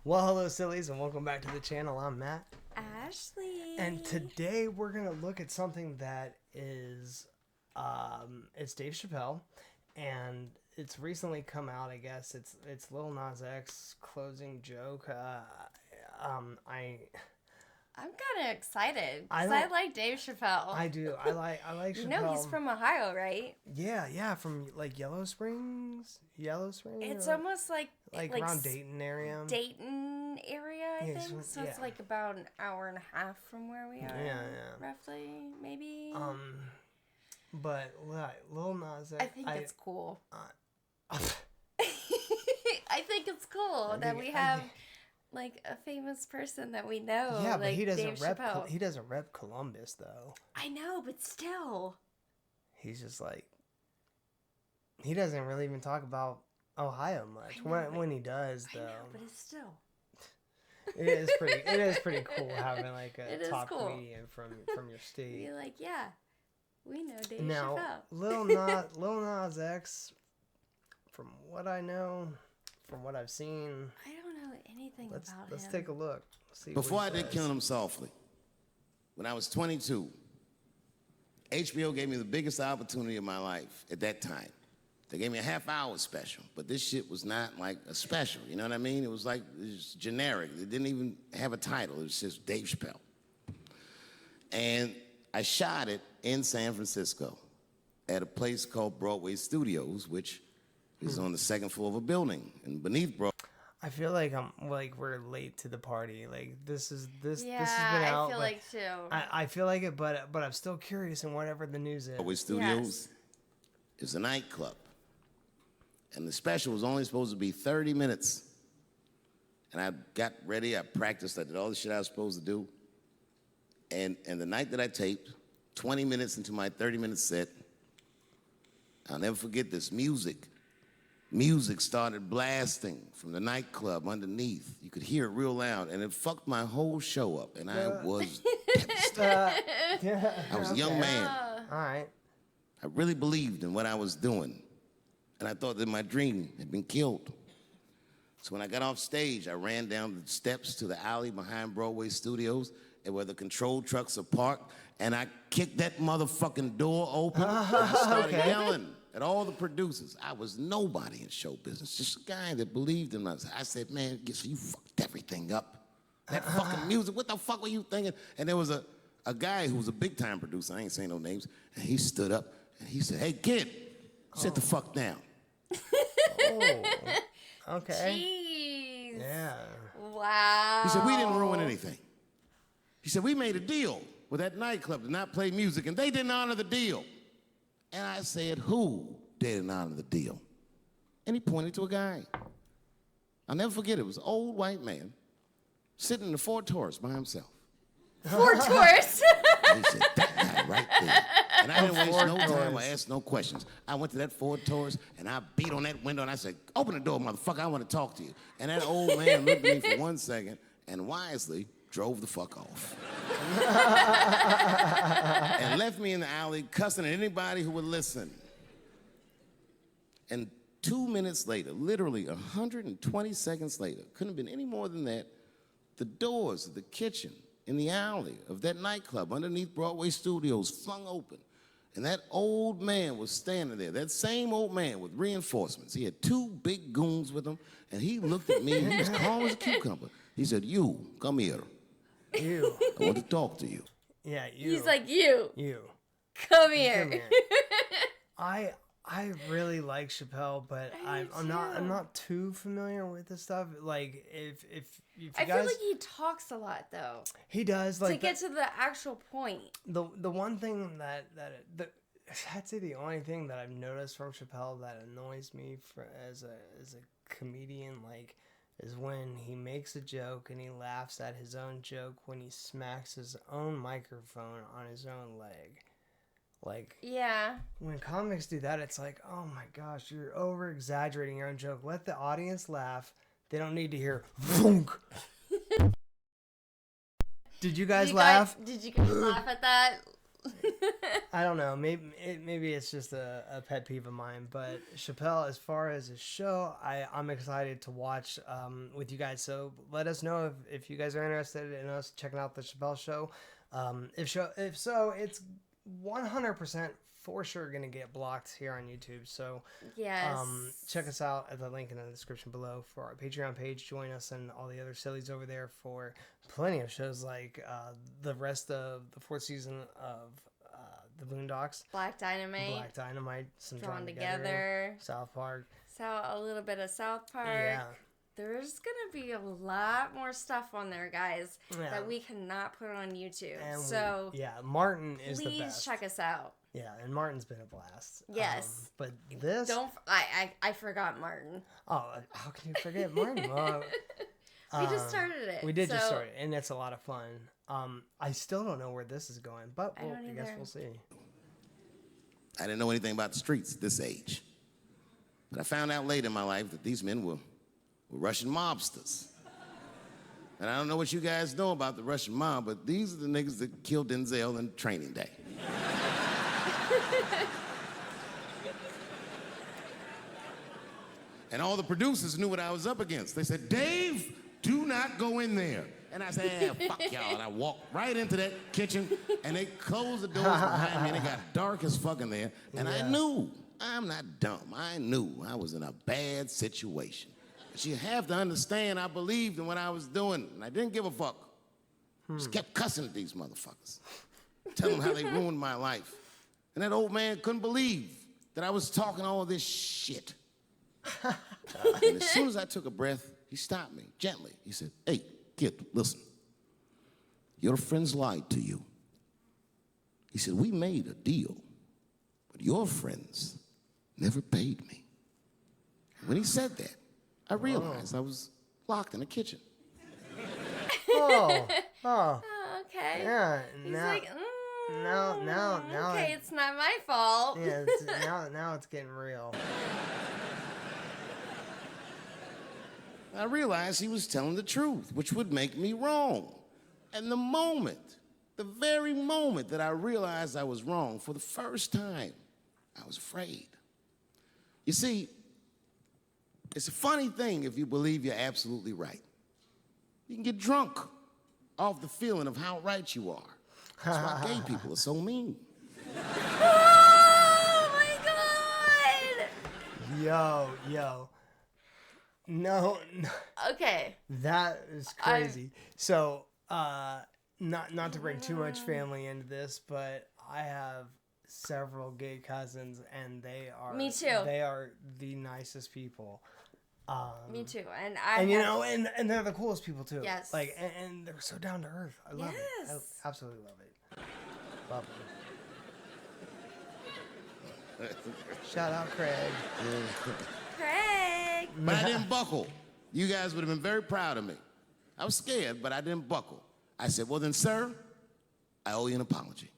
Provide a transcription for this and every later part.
Well, hello, sillies, and welcome back to the channel. I'm Matt. Ashley. And today we're going to look at something that is, it's Dave Chappelle, and it's recently come out, I guess. It's Lil Nas X closing joke. I'm kind of excited because I like Dave Chappelle. I do. I like Chappelle. You know he's from Ohio, right? Yeah, from like Yellow Springs. It's almost like around Dayton area. I think. So it's like about an hour and a half from where we are. Yeah. Roughly, maybe. But Lil Nas X, I think it's cool. I think it's cool that we have like a famous person that we know. Yeah, like but he doesn't Dave Chappelle. He doesn't rep Columbus though. I know, but still. He's just like, he doesn't really even talk about Ohio much. When he does, though. I know, but it's still. It is pretty cool having like a top comedian from your state. You're like, yeah, we know Dave now, Chappelle. Lil Nas X, from what I know, from what I've seen, I don't know anything about him. Let's take a look. See Before I did Killing Him Softly, when I was 22, HBO gave me the biggest opportunity of my life at that time. They gave me a half-hour special, but this shit was not like a special, you know what I mean? It was like, it was generic. It didn't even have a title. It was just Dave Chappelle. And I shot it in San Francisco at a place called Broadway Studios, which is on the second floor of a building. And beneath Broadway... I feel like we're late to the party. Like this has been I out. feel like too. I feel like it, but I'm still curious in whatever the news is. Broadway Studios is a nightclub. And the special was only supposed to be 30 minutes. And I got ready, I practiced, I did all the shit I was supposed to do. And the night that I taped, 20 minutes into my 30-minute set, I'll never forget this, music started blasting from the nightclub underneath. You could hear it real loud, and it fucked my whole show up, and I was devastated. I was a young man. All right. I really believed in what I was doing, and I thought that my dream had been killed. So when I got off stage, I ran down the steps to the alley behind Broadway Studios, and where the control trucks are parked, and I kicked that motherfucking door open and started yelling at all the producers. I was nobody in show business, just a guy that believed in us. I said, man, you fucked everything up. That fucking music, what the fuck were you thinking? And there was a guy who was a big-time producer, I ain't saying no names, and he stood up and he said, hey, kid, sit the fuck down. Oh, okay. Jeez. Yeah. Wow. He said, we didn't ruin anything. He said, we made a deal with that nightclub to not play music, and they didn't honor the deal. And I said, who didn't honor the deal? And he pointed to a guy. I'll never forget it. It was an old white man sitting in the Ford Taurus by himself. Ford Taurus. And he said, that guy right there. And I didn't waste no time or ask no questions. I went to that Ford Taurus, and I beat on that window, and I said, open the door, motherfucker, I want to talk to you. And that old man looked at me for 1 second and wisely drove the fuck off. And left me in the alley cussing at anybody who would listen. And 2 minutes later, literally 120 seconds later, couldn't have been any more than that, the doors of the kitchen in the alley of that nightclub underneath Broadway Studios flung open. And that old man was standing there, that same old man with reinforcements. He had 2 big goons with him, and he looked at me, and he was calm as a cucumber. He said, you, come here. You. I want to talk to you. Yeah, you. He's like, you. Come Come here. I really like Chappelle, but I'm not too familiar with this stuff. Like if you guys, I feel like he talks a lot though. He does, like, to get to the actual point. The one thing that I'd say the only thing that I've noticed from Chappelle that annoys me as a comedian, like, is when he makes a joke and he laughs at his own joke when he smacks his own microphone on his own leg. Like, yeah, when comics do that, it's like, oh my gosh, you're over exaggerating your own joke. Let the audience laugh. They don't need to hear "Voonk." Did you guys laugh? Did you guys laugh at that? I don't know. Maybe it's just a pet peeve of mine. But Chappelle, as far as his show, I'm excited to watch with you guys. So let us know if you guys are interested in us checking out the Chappelle show. If so, it's 100% for sure gonna get blocked here on YouTube. So yes, check us out at the link in the description below for our Patreon page. Join us and all the other sillies over there for plenty of shows like the rest of the 4th season of the Boondocks, Black Dynamite, some Drawn Together, South Park, a little bit of South Park. Yeah. There's gonna be a lot more stuff on there, guys, that we cannot put on YouTube. And Martin is the best. Please check us out. Yeah, and Martin's been a blast. Yes. But this... I forgot Martin. Oh, how can you forget Martin? We just started it. We did just start it, and it's a lot of fun. I still don't know where this is going, but I guess we'll see. I didn't know anything about the streets at this age. But I found out later in my life that these men were Russian mobsters. And I don't know what you guys know about the Russian mob, but these are the niggas that killed Denzel in Training Day. And all the producers knew what I was up against. They said, Dave, do not go in there. And I said, fuck y'all. And I walked right into that kitchen, and they closed the doors behind me, and it got dark as fuck in there. And I knew, I'm not dumb, I knew I was in a bad situation. But you have to understand, I believed in what I was doing, and I didn't give a fuck. Just kept cussing at these motherfuckers, telling them how they ruined my life. And that old man couldn't believe that I was talking all this shit. And as soon as I took a breath, he stopped me gently. He said, hey, kid, listen. Your friends lied to you. He said, we made a deal, but your friends never paid me. And when he said that, I realized I was locked in the kitchen. Oh. Okay. Yeah. He's like, now. Okay, it's not my fault. Yeah. Now it's getting real. I realized he was telling the truth, which would make me wrong. And the very moment that I realized I was wrong, for the first time, I was afraid. You see, it's a funny thing if you believe you're absolutely right. You can get drunk off the feeling of how right you are. That's why gay people are so mean. Oh, my God! Yo. No. Okay. That is crazy. So, not to bring too much family into this, but I have several gay cousins, and they are... Me too. They are the nicest people. Me too. And and they're the coolest people too. Yes. Like, and they're so down to earth. I love it. I absolutely love it. Love it. Shout out Craig. Craig. But I didn't buckle. You guys would have been very proud of me. I was scared, but I didn't buckle. I said, well then, sir, I owe you an apology.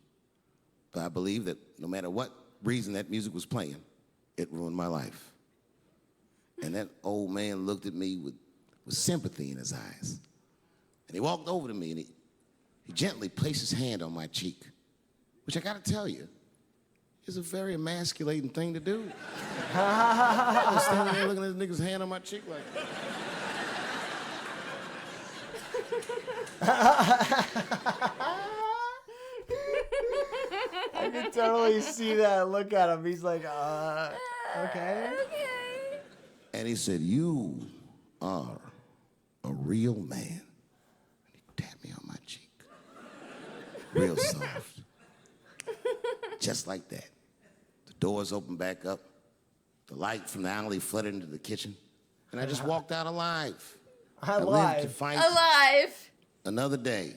But I believe that no matter what reason that music was playing, it ruined my life. And that old man looked at me with sympathy in his eyes. And he walked over to me and he gently placed his hand on my cheek, which I gotta tell you, is a very emasculating thing to do. I was standing there looking at this nigga's hand on my cheek like I can totally see that look at him. He's like, okay. Okay. And he said, you are a real man. And he tapped me on my cheek. Real soft. Just like that. The doors opened back up. The light from the alley flooded into the kitchen. And I just walked out alive. I lived to fight another day.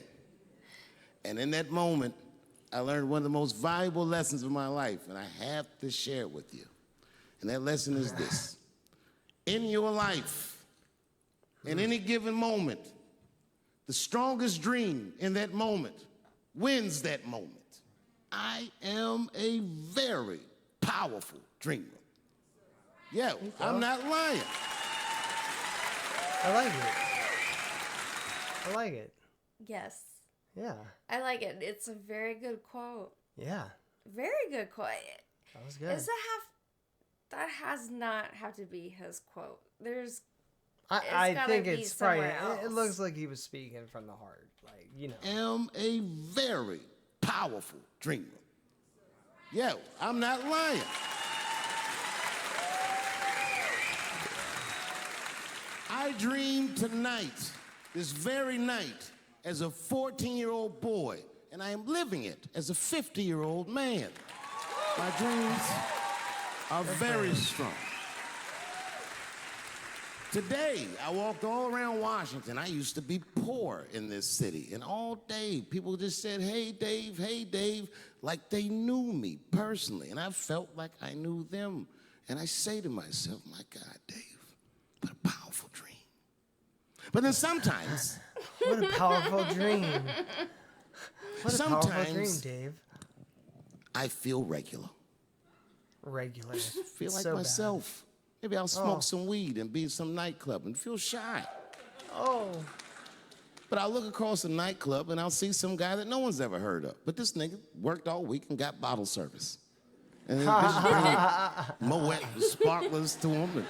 And in that moment, I learned one of the most valuable lessons of my life, and I have to share it with you. And that lesson is this. In your life, in any given moment, the strongest dream in that moment wins that moment. I am a very powerful dreamer. Yeah, I'm not lying. I like it. Yes. Yeah. I like it. It's a very good quote. Yeah. Very good quote. That was good. That has not have to be his quote. I think it's probably, else. it looks like he was speaking from the heart. Like, Am a very powerful dreamer. Yeah, I'm not lying. I dreamed tonight, this very night, as a 14-year-old boy, and I am living it as a 50-year-old man. My dreams are very strong. Today, I walked all around Washington. I used to be poor in this city, and all day, people just said, hey, Dave, like they knew me personally, and I felt like I knew them. And I say to myself, my God, Dave, what a powerful dream. But then sometimes... What a powerful dream. What a powerful dream, Dave. I feel regular. Regular. Feel like so myself. Bad. Maybe I'll smoke some weed and be in some nightclub and feel shy. Oh. But I'll look across a nightclub and I'll see some guy that no one's ever heard of. But this nigga worked all week and got bottle service. And then bitches bring Moet sparklers to him. And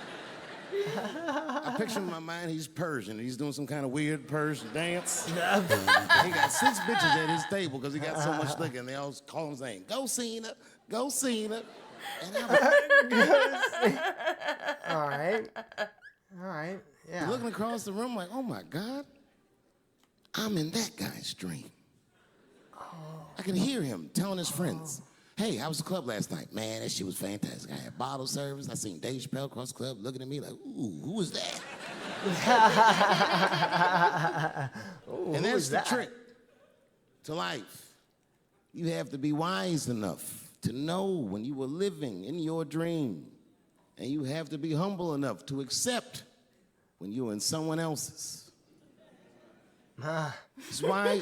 I picture in my mind he's Persian. He's doing some kind of weird Persian dance. He got 6 bitches at his table because he got so much liquor, and they all call him saying, "Go Cena, go Cena." And All right. Yeah. looking across the room like, oh my God, I'm in that guy's dream. I can hear him telling his friends, hey, how was the club last night? Man, that shit was fantastic. I had bottle service. I seen Dave Chappelle across the club looking at me like, ooh, who was that? Ooh, and that's the trick to life. You have to be wise enough to know when you were living in your dream. And you have to be humble enough to accept when you're in someone else's. That's why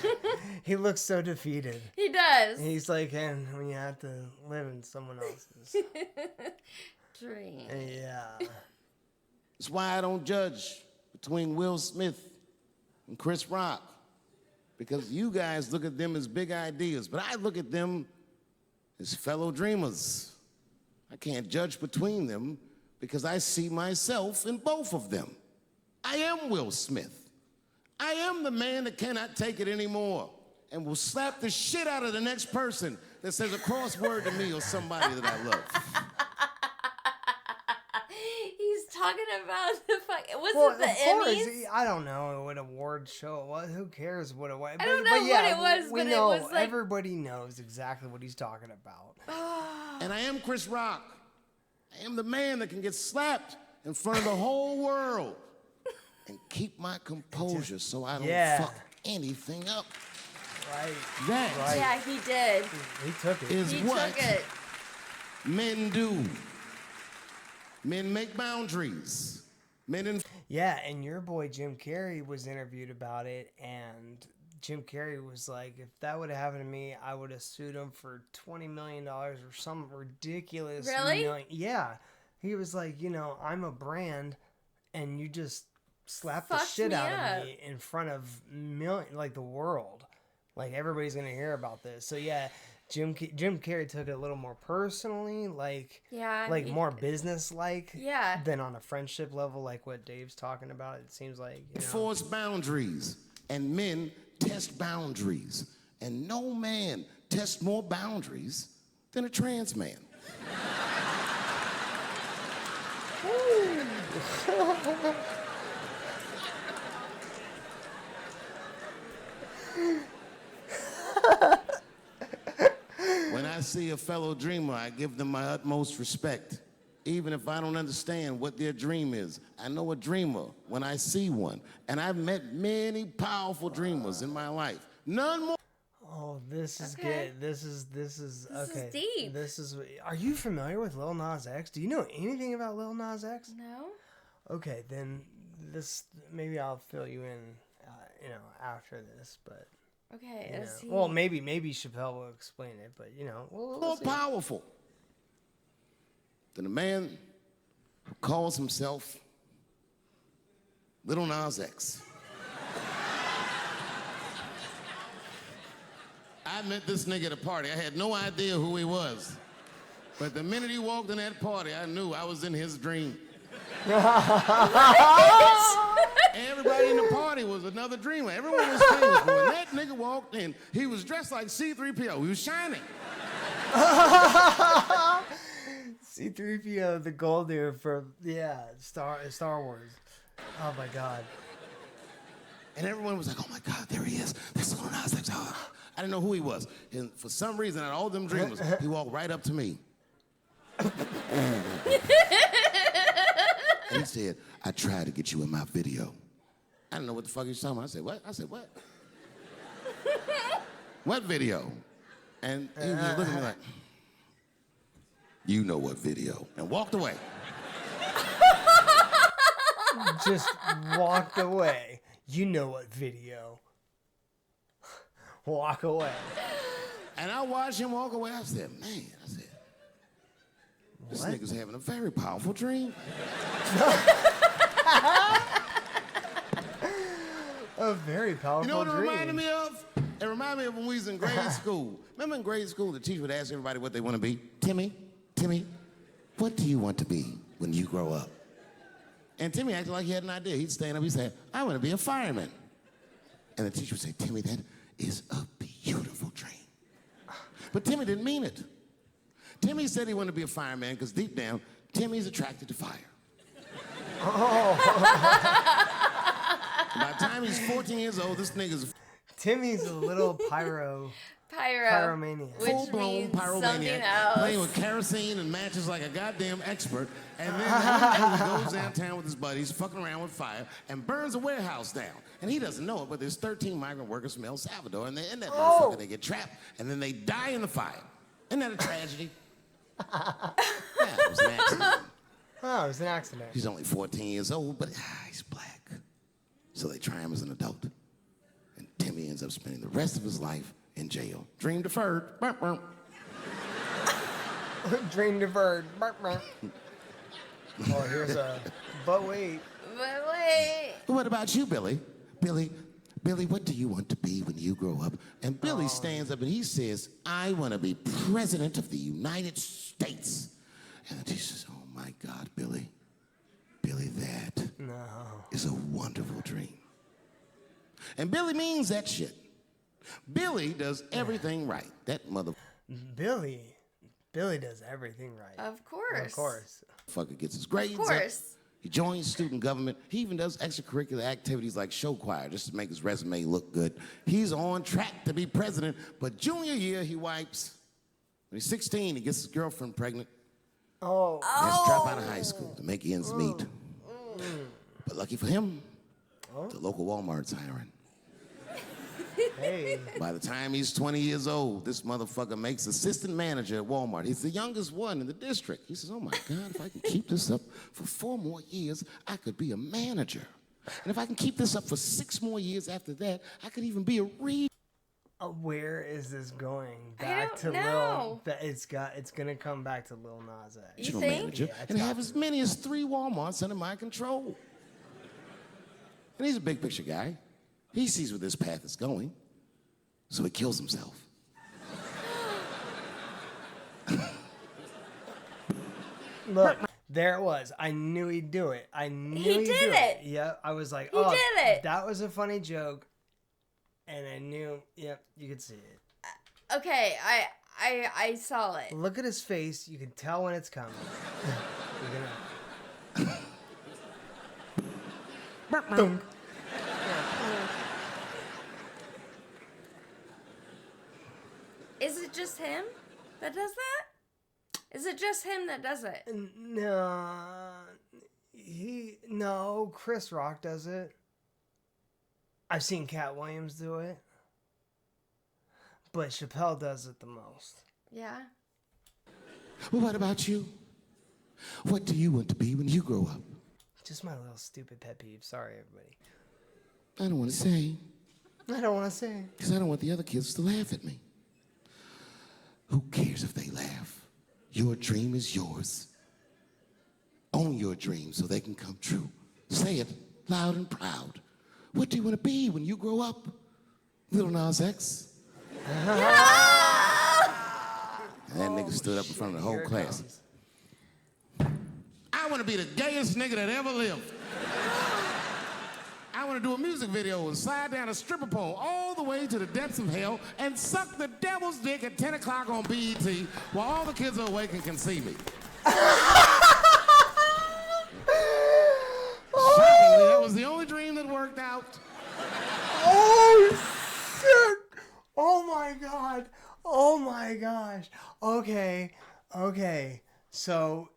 he looks so defeated. He does. He's like, and when you have to live in someone else's dream. Yeah. That's why I don't judge between Will Smith and Chris Rock. Because you guys look at them as big ideas, but I look at them as fellow dreamers. I can't judge between them because I see myself in both of them. I am Will Smith. I am the man that cannot take it anymore and will slap the shit out of the next person that says a crossword to me or somebody that I love. He's talking about the fuck. Was Well, it the of course, Emmys? I don't know what award show it was. Who cares what it was? I don't know what it was, we but know, it was like... everybody knows exactly what he's talking about. And I am Chris Rock. I am the man that can get slapped in front of the whole world and keep my composure so I don't fuck anything up. Right. That Yeah, he did. He took it. is He what took it. men do. Men make boundaries. Yeah, and your boy Jim Carrey was interviewed about it, and Jim Carrey was like, if that would have happened to me, I would have sued him for $20 million or some ridiculous Really? Yeah. He was like, I'm a brand, and you just slapped the Fucked shit me out up. of me in front of the world. Like, everybody's going to hear about this. So, yeah, Jim Carrey took it a little more personally, more business-like than on a friendship level, like what Dave's talking about. It seems like, Enforce boundaries, and men test boundaries. And no man tests more boundaries than a trans man. When I see a fellow dreamer, I give them my utmost respect. Even if I don't understand what their dream is. I know a dreamer when I see one. And I've met many powerful dreamers in my life. None more. Oh, this is Okay. good. This is okay. deep. Are you familiar with Lil Nas X? Do you know anything about Lil Nas X? No? Okay, then maybe I'll fill you in, after this, but Okay. Is he... well, maybe Chappelle will explain it, but we'll More see. powerful than a man who calls himself Little Nas X. I I met this nigga at a party. I had no idea who he was. But the minute he walked in that party, I knew I was in his dream. Everybody in the party was another dreamer. Everyone was famous. But when that nigga walked in, he was dressed like C-3PO. He was shining. C-3PO, the gold dude from, Star Wars. Oh, my God. And everyone was like, oh, my God, there he is. This is Lil Nas X. Oh. I didn't know who he was. And for some reason, out of all them dreamers, he walked right up to me. And he said, I tried to get you in my video. I didn't know what the fuck he was talking about. I said, what? I said, what? What video? And he was looking at me like, you know what video. And walked away. Just walked away. You know what video. Walk away. And I watched him walk away. I said, man, this nigga's having a very powerful dream. A very powerful dream. You know what it reminded me of? It reminded me of when we was in grade school. Remember in grade school, the teacher would ask everybody what they want to be? Timmy, what do you want to be when you grow up? And Timmy acted like he had an idea. He'd stand up, he'd say, I want to be a fireman. And the teacher would say, Timmy, that is a beautiful dream. But Timmy didn't mean it. Timmy said he wanted to be a fireman because deep down, Timmy's attracted to fire. Oh. By the time he's 14 years old, this nigga's... Timmy's a little pyromaniac. Full-blown pyromaniac. Playing with kerosene and matches like a goddamn expert. And then one day he goes downtown with his buddies, fucking around with fire, and burns a warehouse down. And he doesn't know it, but there's 13 migrant workers from El Salvador, and they're in that motherfucker. They get trapped, and then they die in the fire. Isn't that a tragedy? Yeah, it was an accident. Oh, it was an accident. He's only 14 years old, but he's black. So they try him as an adult. And Timmy ends up spending the rest of his life in jail. Dream deferred. Dream deferred. Oh, here's a... But wait. What about you, Billy? Billy, what do you want to be when you grow up? And Billy stands up and he says, I want to be president of the United States. And the teacher says, oh my God, Billy, that is a wonderful dream. And Billy means that shit. Billy does everything right. That mother... Billy does everything right. Of course. Of course. Fucker gets his grades Of course. up. He joins student government. He even does extracurricular activities like show choir just to make his resume look good. He's on track to be president, but junior year he wipes. When he's 16, he gets his girlfriend pregnant. Oh. He has to drop out of high school to make ends meet. But lucky for him, the local Walmart's hiring. Hey. By the time he's 20 years old, this motherfucker makes assistant manager at Walmart. He's the youngest one in the district. He says, oh my God, if I can keep this up for 4 more years, I could be a manager. And if I can keep this up for 6 more years after that, I could even be a Where is this going? I don't know. It's gonna come back to Lil Nas X. You think? Manager, and have as many as 3 Walmarts under my control. And he's a big picture guy. He sees where this path is going, so he kills himself. Look, there it was. I knew he'd do it. I knew he'd do it. Yep. I was like, he did it. That was a funny joke. And I knew, yep, you could see it. Okay, I saw it. Look at his face. You can tell when it's coming. Boom. Is it just him that does that? Is it just him that does it? No, Chris Rock does it. I've seen Cat Williams do it. But Chappelle does it the most. Yeah. Well, what about you? What do you want to be when you grow up? Just my little stupid pet peeve. Sorry, everybody. I don't want to say. Because I don't want the other kids to laugh at me. Who cares if they laugh? Your dream is yours. Own your dream so they can come true. Say it loud and proud. What do you want to be when you grow up? Lil Nas X. And that nigga stood up in front of the whole class. I want to be the gayest nigga that ever lived. I want to do a music video and slide down a stripper pole all the way to the depths of hell and suck the devil's dick at 10 o'clock on BET while all the kids are awake and can see me. Shockingly, that was the only dream that worked out. Oh, shit. Oh, my God. Oh, my gosh. Okay. So...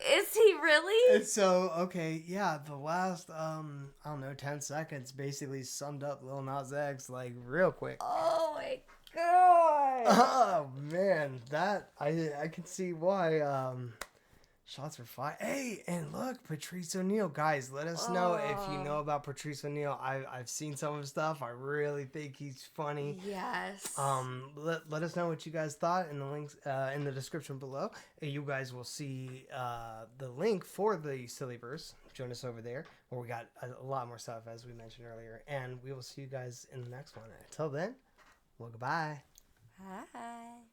Is he really? So, okay, yeah, the last, I don't know, 10 seconds basically summed up Lil Nas X, like, real quick. Oh, my God. Oh, man, that, I can see why, shots were fired. Hey, and look, Patrice O'Neal. Guys, let us know if you know about Patrice O'Neal. I've seen some of his stuff. I really think he's funny. Yes. Let us know what you guys thought in the links in the description below. You guys will see the link for the SillieVerse. Join us over there, where we got a lot more stuff, as we mentioned earlier. And we will see you guys in the next one. Until then, well, goodbye. Bye.